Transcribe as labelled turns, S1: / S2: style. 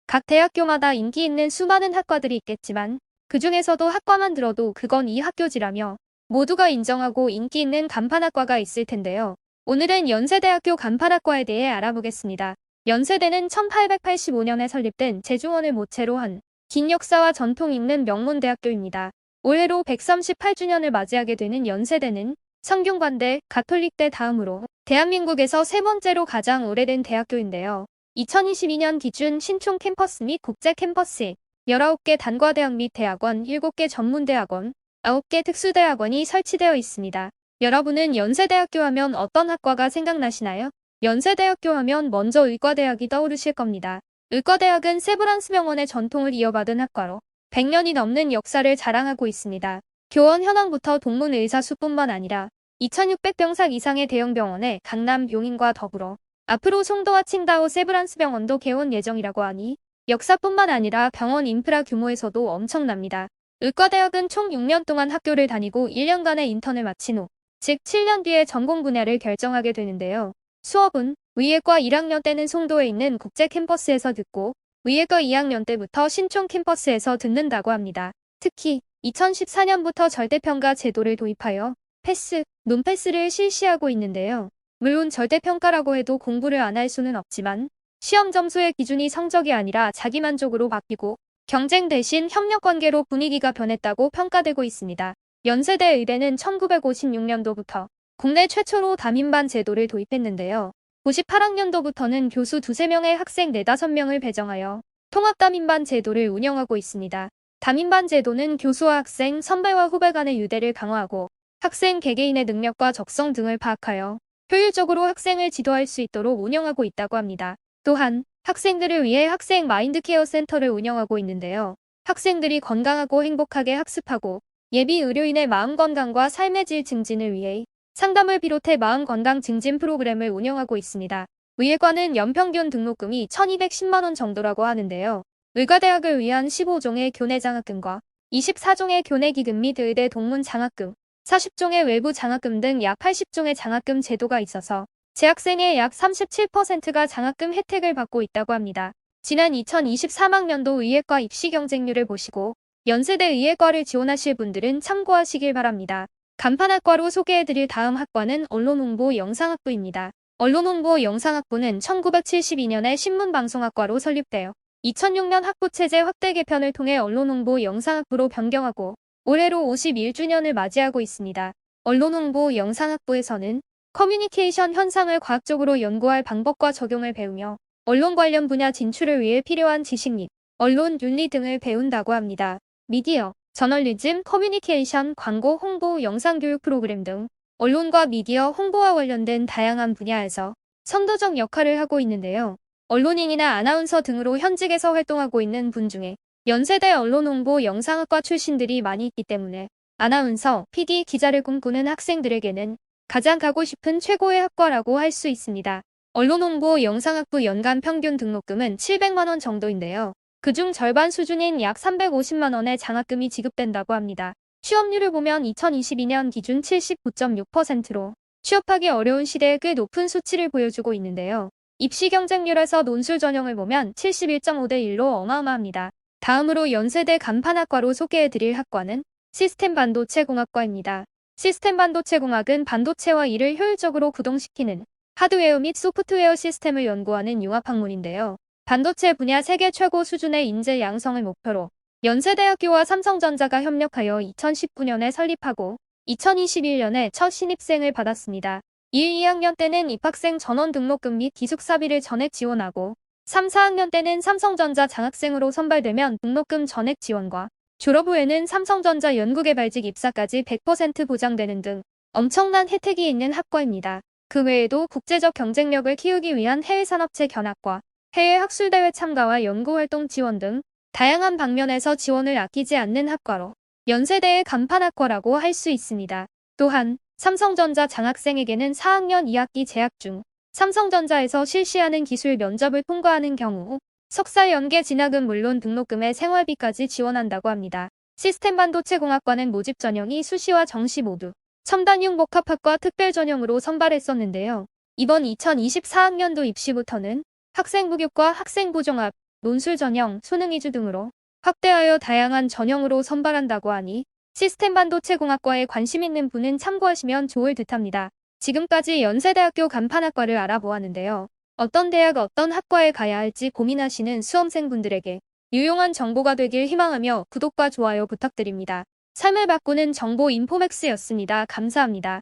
S1: 각 대학교마다 인기 있는 수많은 학과들이 있겠지만 그 중에서도 학과만 들어도 그건 이 학교지라며 모두가 인정하고 인기 있는 간판학과가 있을 텐데요. 오늘은 연세대학교 간판학과에 대해 알아보겠습니다. 연세대는 1885년에 설립된 제중원을 모체로 한 긴 역사와 전통 있는 명문 대학교입니다. 올해로 138주년을 맞이하게 되는 연세대는 성균관대, 가톨릭대 다음으로 대한민국에서 세 번째로 가장 오래된 대학교인데요. 2022년 기준 신촌 캠퍼스 및 국제 캠퍼스에 19개 단과대학 및 대학원, 7개 전문대학원, 9개 특수대학원이 설치되어 있습니다. 여러분은 연세대학교 하면 어떤 학과가 생각나시나요? 연세대학교 하면 먼저 의과대학이 떠오르실 겁니다. 의과대학은 세브란스 병원의 전통을 이어받은 학과로 100년이 넘는 역사를 자랑하고 있습니다. 교원 현황부터 동문 의사 수뿐만 아니라 2600병상 이상의 대형 병원에 강남 용인과 더불어 앞으로 송도와 칭다오 세브란스 병원도 개원 예정이라고 하니 역사뿐만 아니라 병원 인프라 규모에서도 엄청납니다. 의과대학은 총 6년 동안 학교를 다니고 1년간의 인턴을 마친 후, 즉 7년 뒤에 전공 분야를 결정하게 되는데요. 수업은 의예과 1학년 때는 송도에 있는 국제 캠퍼스에서 듣고 의예과 2학년 때부터 신촌 캠퍼스에서 듣는다고 합니다. 특히 2014년부터 절대평가 제도를 도입하여 패스, 논패스를 실시하고 있는데요. 물론 절대평가라고 해도 공부를 안 할 수는 없지만 시험 점수의 기준이 성적이 아니라 자기만족으로 바뀌고 경쟁 대신 협력관계로 분위기가 변했다고 평가되고 있습니다. 연세대 의대는 1956년도부터 국내 최초로 담임반 제도를 도입했는데요. 98학년도부터는 교수 2~3명의 학생 4~5명을 배정하여 통합담임반 제도를 운영하고 있습니다. 담임반 제도는 교수와 학생, 선배와 후배 간의 유대를 강화하고 학생 개개인의 능력과 적성 등을 파악하여 효율적으로 학생을 지도할 수 있도록 운영하고 있다고 합니다. 또한 학생들을 위해 학생 마인드케어 센터를 운영하고 있는데요. 학생들이 건강하고 행복하게 학습하고 예비 의료인의 마음 건강과 삶의 질 증진을 위해 상담을 비롯해 마음 건강 증진 프로그램을 운영하고 있습니다. 의예과는 연평균 등록금이 1210만 원 정도라고 하는데요. 의과대학을 위한 15종의 교내 장학금과 24종의 교내 기금 및 의대 동문 장학금, 40종의 외부 장학금 등 약 80종의 장학금 제도가 있어서 재학생의 약 37%가 장학금 혜택을 받고 있다고 합니다. 지난 2023학년도 의예과 입시 경쟁률을 보시고 연세대 의예과를 지원하실 분들은 참고하시길 바랍니다. 간판학과로 소개해드릴 다음 학과는 언론홍보 영상학부입니다. 언론홍보 영상학부는 1972년에 신문방송학과로 설립되어 2006년 학부체제 확대 개편을 통해 언론홍보 영상학부로 변경하고 올해로 51주년을 맞이하고 있습니다. 언론홍보 영상학부에서는 커뮤니케이션 현상을 과학적으로 연구할 방법과 적용을 배우며 언론 관련 분야 진출을 위해 필요한 지식 및 언론 윤리 등을 배운다고 합니다. 미디어, 저널리즘, 커뮤니케이션, 광고, 홍보, 영상교육 프로그램 등 언론과 미디어, 홍보와 관련된 다양한 분야에서 선도적 역할을 하고 있는데요. 언론인이나 아나운서 등으로 현직에서 활동하고 있는 분 중에 연세대 언론홍보 영상학과 출신들이 많이 있기 때문에 아나운서, PD, 기자를 꿈꾸는 학생들에게는 가장 가고 싶은 최고의 학과라고 할 수 있습니다. 언론홍보 영상학부 연간 평균 등록금은 700만 원 정도인데요. 그중 절반 수준인 약 350만 원의 장학금이 지급된다고 합니다. 취업률을 보면 2022년 기준 79.6%로 취업하기 어려운 시대에 꽤 높은 수치를 보여주고 있는데요. 입시 경쟁률에서 논술 전형을 보면 71.5대1로 어마어마합니다. 다음으로 연세대 간판학과로 소개해드릴 학과는 시스템 반도체공학과입니다. 시스템 반도체공학은 반도체와 이를 효율적으로 구동시키는 하드웨어 및 소프트웨어 시스템을 연구하는 융합학문인데요. 반도체 분야 세계 최고 수준의 인재 양성을 목표로 연세대학교와 삼성전자가 협력하여 2019년에 설립하고 2021년에 첫 신입생을 받았습니다. 1, 2학년 때는 입학생 전원 등록금 및 기숙사비를 전액 지원하고 3, 4학년 때는 삼성전자 장학생으로 선발되면 등록금 전액 지원과 졸업 후에는 삼성전자 연구개발직 입사까지 100% 보장되는 등 엄청난 혜택이 있는 학과입니다. 그 외에도 국제적 경쟁력을 키우기 위한 해외산업체 견학과 해외 학술대회 참가와 연구활동 지원 등 다양한 방면에서 지원을 아끼지 않는 학과로 연세대의 간판학과라고 할 수 있습니다. 또한 삼성전자 장학생에게는 4학년 2학기 재학 중 삼성전자에서 실시하는 기술 면접을 통과하는 경우 석사 연계 진학은 물론 등록금에 생활비까지 지원한다고 합니다. 시스템 반도체공학과는 모집 전형이 수시와 정시 모두 첨단용 복합학과 특별 전형으로 선발했었는데요. 이번 2024학년도 입시부터는 학생부교과 학생부종합, 논술 전형, 수능 위주 등으로 확대하여 다양한 전형으로 선발한다고 하니 시스템 반도체공학과에 관심 있는 분은 참고하시면 좋을 듯합니다. 지금까지 연세대학교 간판학과를 알아보았는데요. 어떤 대학 어떤 학과에 가야 할지 고민하시는 수험생분들에게 유용한 정보가 되길 희망하며 구독과 좋아요 부탁드립니다. 삶을 바꾸는 정보 인포맥스였습니다. 감사합니다.